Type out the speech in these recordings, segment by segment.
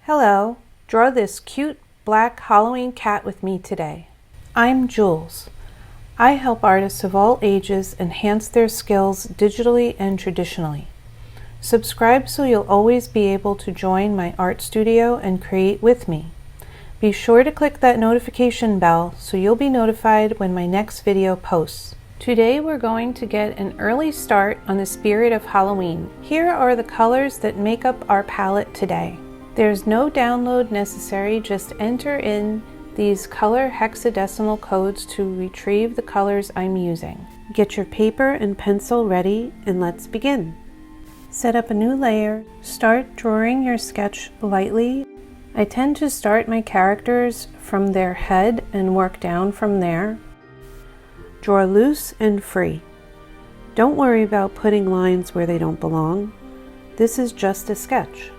Hello, draw this cute black Halloween cat with me today. I'm Jules. I help artists of all ages enhance their skills digitally and traditionally. Subscribe so you'll always be able to join my art studio and create with me. Be sure to click that notification bell so you'll be notified when my next video posts. Today we're going to get an early start on the spirit of Halloween. Here are the colors that make up our palette today. There's no download necessary, just enter in these color hexadecimal codes to retrieve the colors I'm using. Get your paper and pencil ready and let's begin. Set up a new layer, start drawing your sketch lightly. I tend to start my characters from their head and work down from there. Draw loose and free. Don't worry about putting lines where they don't belong. This is just a sketch.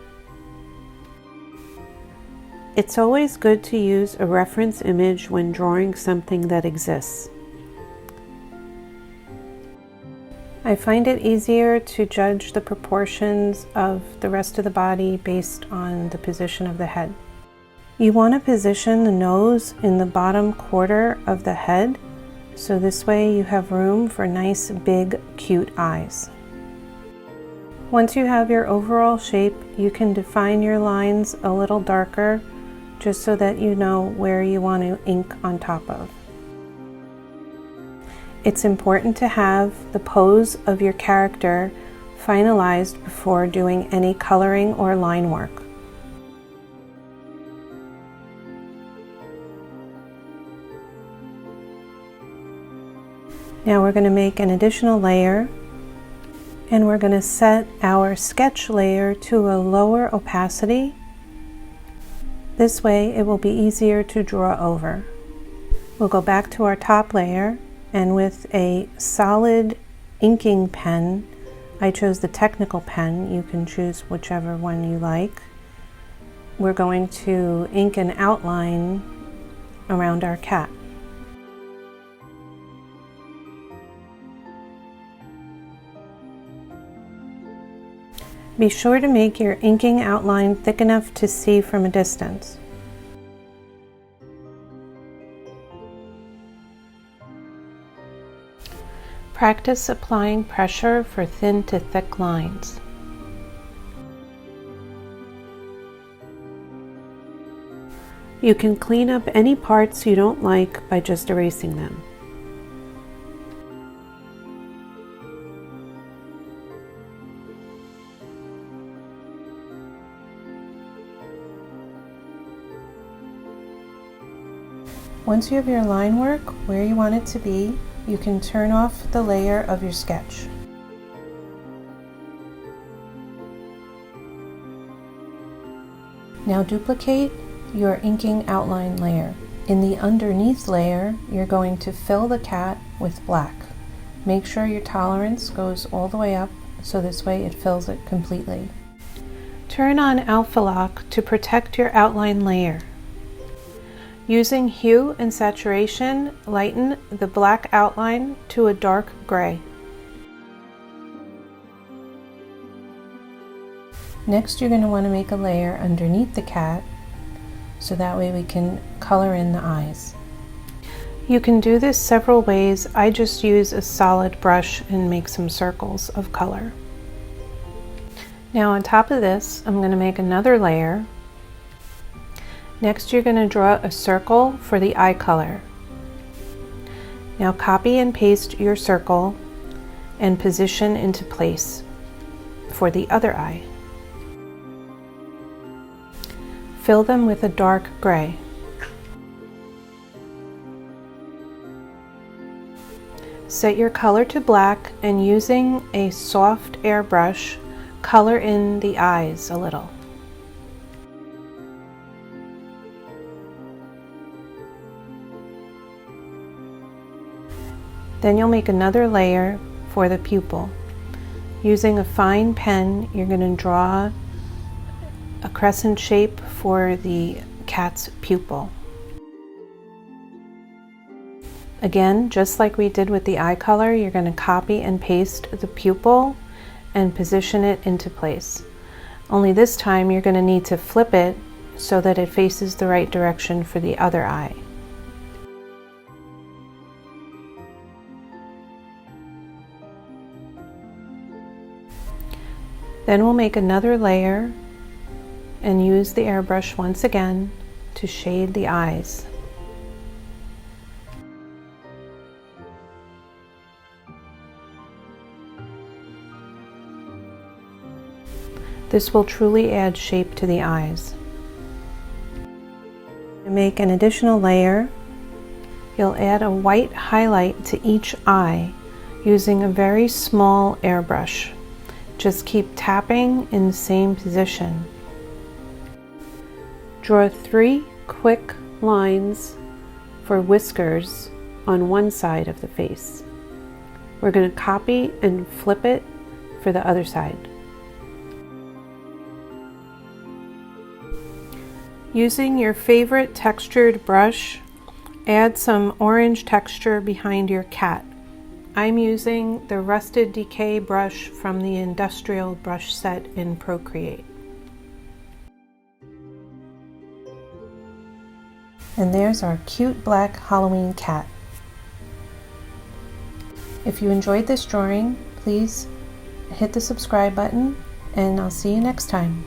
It's always good to use a reference image when drawing something that exists. I find it easier to judge the proportions of the rest of the body based on the position of the head. You want to position the nose in the bottom quarter of the head, so this way you have room for nice, big, cute eyes. Once you have your overall shape, you can define your lines a little darker just so that you know where you want to ink on top of. It's important to have the pose of your character finalized before doing any coloring or line work. Now we're going to make an additional layer, and we're going to set our sketch layer to a lower opacity. This way it will be easier to draw over. We'll go back to our top layer, and with a solid inking pen, I chose the technical pen, you can choose whichever one you like. We're going to ink an outline around our cat. Be sure to make your inking outline thick enough to see from a distance. Practice applying pressure for thin to thick lines. You can clean up any parts you don't like by just erasing them. Once you have your line work where you want it to be, you can turn off the layer of your sketch. Now duplicate your inking outline layer. In the underneath layer, you're going to fill the cat with black. Make sure your tolerance goes all the way up so this way it fills it completely. Turn on Alpha Lock to protect your outline layer. Using hue and saturation, lighten the black outline to a dark gray. Next, you're going to want to make a layer underneath the cat, so that way we can color in the eyes. You can do this several ways. I just use a solid brush and make some circles of color. Now on top of this, I'm going to make another layer. Next, you're going to draw a circle for the eye color. Now copy and paste your circle and position into place for the other eye. Fill them with a dark gray. Set your color to black and using a soft airbrush, color in the eyes a little. Then you'll make another layer for the pupil. Using a fine pen, you're going to draw a crescent shape for the cat's pupil. Again, just like we did with the eye color, you're going to copy and paste the pupil and position it into place. Only this time you're going to need to flip it so that it faces the right direction for the other eye. Then we'll make another layer and use the airbrush once again to shade the eyes. This will truly add shape to the eyes. To make an additional layer, you'll add a white highlight to each eye using a very small airbrush. Just keep tapping in the same position. Draw 3 quick lines for whiskers on one side of the face. We're going to copy and flip it for the other side. Using your favorite textured brush, add some orange texture behind your cat. I'm using the Rusted Decay brush from the industrial brush set in Procreate. And there's our cute black Halloween cat. If you enjoyed this drawing, please hit the subscribe button, and I'll see you next time.